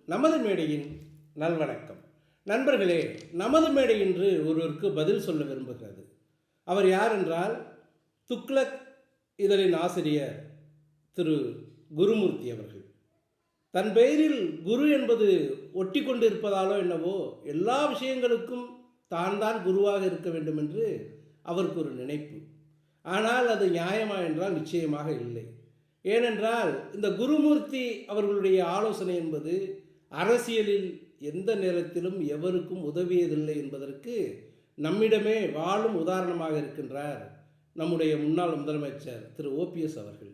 நமது மேடையின் நல்வணக்கம். நண்பர்களே, நமது மேடை இன்று ஒருவருக்கு பதில் சொல்ல விரும்புகிறது. அவர் யார் என்றால், துக்ளக் இதழின் ஆசிரியர் திரு குருமூர்த்தி அவர்கள். தன் பெயரில் குரு என்பது ஒட்டி கொண்டு இருப்பதாலோ என்னவோ எல்லா விஷயங்களுக்கும் தான் குருவாக இருக்க வேண்டும் என்று அவருக்கு ஒரு நினைப்பு. ஆனால் அது நியாயமா என்றால் நிச்சயமாக இல்லை. ஏனென்றால் இந்த குருமூர்த்தி அவர்களுடைய ஆலோசனை என்பது அரசியலில் எந்த நேரத்திலும் எவருக்கும் உதவியதில்லை என்பதற்கு நம்மிடமே வாழும் உதாரணமாக இருக்கின்றார் நம்முடைய முன்னாள் முதலமைச்சர் திரு ஓபிஎஸ் அவர்கள்.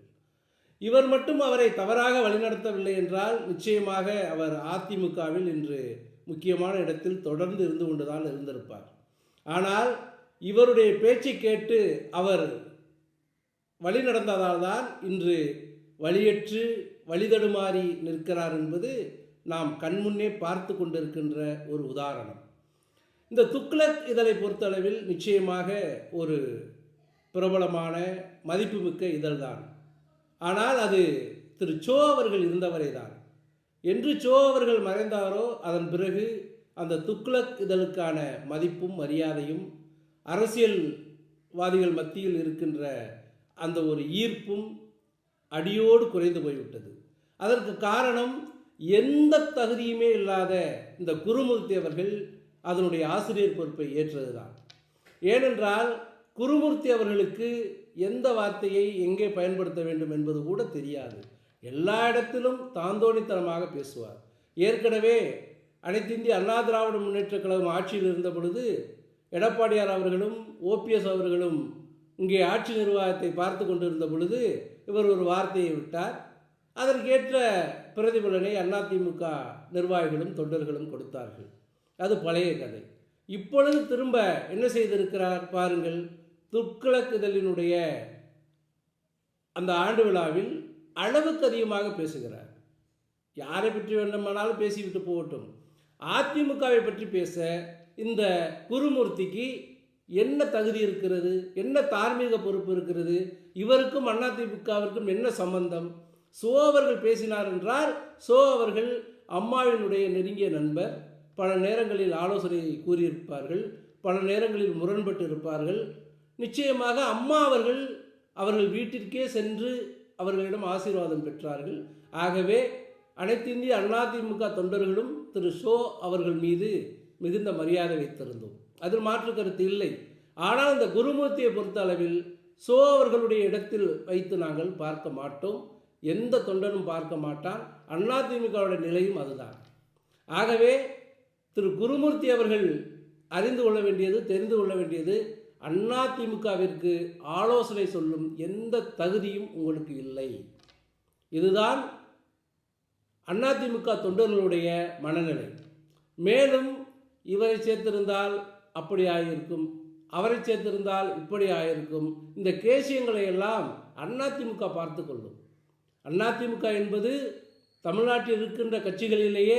இவர் மட்டும் அவரை தவறாக வழிநடத்தவில்லை என்றால் நிச்சயமாக அவர் அதிமுகவில் இன்று முக்கியமான இடத்தில் தொடர்ந்து இருந்து கொண்டுதான் இருந்திருப்பார். ஆனால் இவருடைய பேச்சை கேட்டு அவர் வழி நடந்ததால் தான் இன்று வழியற்று வழிதடுமாறி நிற்கிறார் என்பது நாம் கண்முன்னே பார்த்து கொண்டிருக்கின்ற ஒரு உதாரணம். இந்த துக்ளக் இதழை பொறுத்தளவில் நிச்சயமாக ஒரு பிரபலமான மதிப்புமிக்க இதழ்தான். ஆனால் அது திரு சோ அவர்கள் இருந்தவரை தான். என்று சோ அவர்கள் மறைந்தாரோ அதன் பிறகு அந்த துக்ளக் இதழுக்கான மதிப்பும் மரியாதையும் அரசியல்வாதிகள் மத்தியில் இருக்கின்ற அந்த ஒரு ஈர்ப்பும் அடியோடு குறைந்து போய்விட்டது. அதற்கு காரணம் எந்த தகுதியுமே இல்லாத இந்த குருமூர்த்தி அவர்கள் அதனுடைய ஆசிரியர் பொறுப்பை ஏற்றதுதான். ஏனென்றால் குருமூர்த்தி அவர்களுக்கு எந்த வார்த்தையை எங்கே பயன்படுத்த வேண்டும் என்பது கூட தெரியாது. எல்லா இடத்திலும் தாந்தோணித்தனமாக பேசுவார். ஏற்கனவே அனைத்து இந்திய அண்ணா திராவிட முன்னேற்ற கழகம் ஆட்சியில் இருந்த பொழுது எடப்பாடியார் அவர்களும் ஓபிஎஸ் அவர்களும் இங்கே ஆட்சி நிர்வாகத்தை பார்த்து கொண்டிருந்த பொழுது இவர் ஒரு வார்த்தையை விட்டார். அதற்கேற்ற பிரதிபலனை அதிமுக நிர்வாகிகளும் தொண்டர்களும் கொடுத்தார்கள். அது பழைய கதை. இப்பொழுது திரும்ப என்ன செய்திருக்கிறார் பாருங்கள். துக்ளக் இதழினுடைய அந்த ஆண்டு விழாவில் அளவுக்கு அதிகமாக பேசுகிறார். யாரை பற்றி வேண்டுமானாலும் பேசிவிட்டு போகட்டும். அதிமுகவை பற்றி பேச இந்த குருமூர்த்திக்கு என்ன தகுதி இருக்கிறது? என்ன தார்மீக பொறுப்பு இருக்கிறது? இவருக்கும் அதிமுகவிற்கும் என்ன சம்பந்தம்? சோ அவர்கள் பேசினார் என்றால் சோ அவர்கள் அம்மாவினுடைய நெருங்கிய நண்பர். பல நேரங்களில் ஆலோசனை கூறியிருப்பார்கள், பல நேரங்களில் முரண்பட்டு இருப்பார்கள். நிச்சயமாக அம்மா அவர்கள் வீட்டிற்கே சென்று அவர்களிடம் ஆசீர்வாதம் பெற்றார்கள். ஆகவே அனைத்து இந்திய அதிமுக தொண்டர்களும் திரு சோ அவர்கள் மீது மிகுந்த மரியாதை வைத்திருந்தோம். அதில் மாற்று கருத்து இல்லை. ஆனால் இந்த குருமூர்த்தியை பொறுத்த அளவில் சோ அவர்களுடைய இடத்தில் வைத்து நாங்கள் பார்க்க மாட்டோம். எந்த தொண்டனும் பார்க்க மாட்டான். அதிமுகவுடைய நிலையும் அதுதான். ஆகவே திரு குருமூர்த்தி அவர்கள் அறிந்து கொள்ள வேண்டியது, தெரிந்து கொள்ள வேண்டியது, அதிமுகவிற்கு ஆலோசனை சொல்லும் எந்த தகுதியும் உங்களுக்கு இல்லை. இதுதான் அதிமுக தொண்டர்களுடைய மனநிலை. மேலும் இவரை சேர்த்திருந்தால் அப்படி ஆகியிருக்கும், அவரை சேர்த்திருந்தால் இப்படி ஆகியிருக்கும், இந்த கேசியங்களை எல்லாம் அதிமுக பார்த்து கொள்ளும். அதிமுக என்பது தமிழ்நாட்டில் இருக்கின்ற கட்சிகளிலேயே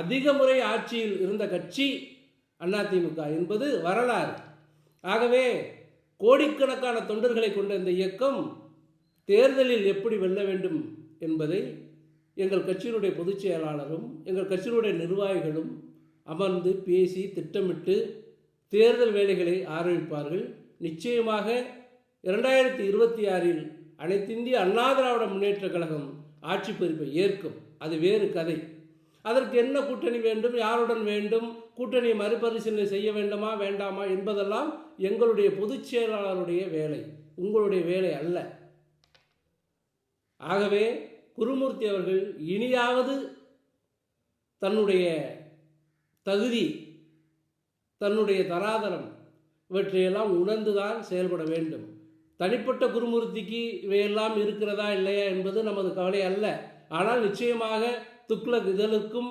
அதிக முறை ஆட்சியில் இருந்த கட்சி அதிமுக என்பது வரலாறு. ஆகவே கோடிக்கணக்கான தொண்டர்களை கொண்ட இந்த இயக்கம் தேர்தலில் எப்படி வெல்ல வேண்டும் என்பதை எங்கள் கட்சியினுடைய பொதுச் செயலாளரும் எங்கள் கட்சியினுடைய நிர்வாகிகளும் அமர்ந்து பேசி திட்டமிட்டு தேர்தல் வேலைகளை ஆரம்பிப்பார்கள். நிச்சயமாக 2026 அனைத்து இந்திய அண்ணா திராவிட முன்னேற்ற கழகம் ஆட்சி பொறுப்பை ஏற்கும். அது வேறு கதை. அதற்கு என்ன கூட்டணி வேண்டும், யாருடன் வேண்டும், கூட்டணியை மறுபரிசீலனை செய்ய வேண்டுமா வேண்டாமா என்பதெல்லாம் எங்களுடைய பொதுச் செயலாளருடைய வேலை, உங்களுடைய வேலை அல்ல. ஆகவே குருமூர்த்தி அவர்கள் இனியாவது தன்னுடைய தகுதி, தன்னுடைய தராதரம் இவற்றையெல்லாம் உணர்ந்துதான் செயல்பட வேண்டும். தனிப்பட்ட குருமூர்த்திக்கு இவையெல்லாம் இருக்கிறதா இல்லையா என்பது நமது கவலை அல்ல. ஆனால் நிச்சயமாக துக்ளக் இதழுக்கும்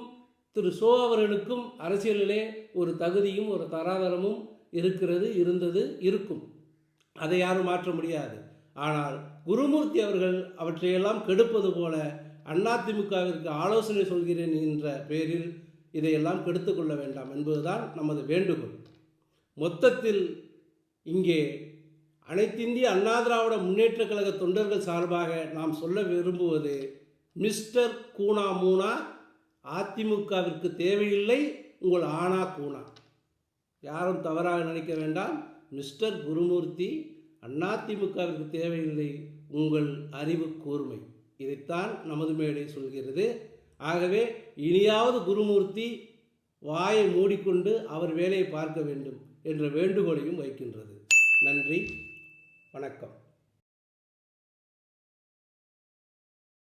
திரு சோ அவர்களுக்கும் அரசியலிலே ஒரு தகுதியும் ஒரு தராதரமும் இருக்கிறது, இருந்தது, இருக்கும். அதை யாரும் மாற்ற முடியாது. ஆனால் குருமூர்த்தி அவர்கள் அவற்றையெல்லாம் கெடுப்பது போல அதிமுகவிற்கு ஆலோசனை சொல்கிறேன் என்ற பெயரில் இதையெல்லாம் கெடுத்து கொள்ள வேண்டாம் என்பதுதான் நமது வேண்டுகோள். மொத்தத்தில் இங்கே அனைத்து இந்திய அண்ணா திராவிட முன்னேற்ற கழக தொண்டர்கள் சார்பாக நாம் சொல்ல விரும்புவது, மிஸ்டர் கூனா மூனா அதிமுகவிற்கு தேவையில்லை உங்கள் ஆனா கூனா. யாரும் தவறாக நினைக்க வேண்டாம். மிஸ்டர் குருமூர்த்தி, அதிமுகவிற்கு தேவையில்லை உங்கள் அறிவு கூர்மை. இதைத்தான் நமது மேடை சொல்கிறது. ஆகவே இனியாவது குருமூர்த்தி வாயை மூடிக்கொண்டு அவர் வேலையை பார்க்க வேண்டும் என்ற வேண்டுகோளையும் வைக்கின்றது. நன்றி, வணக்கம்.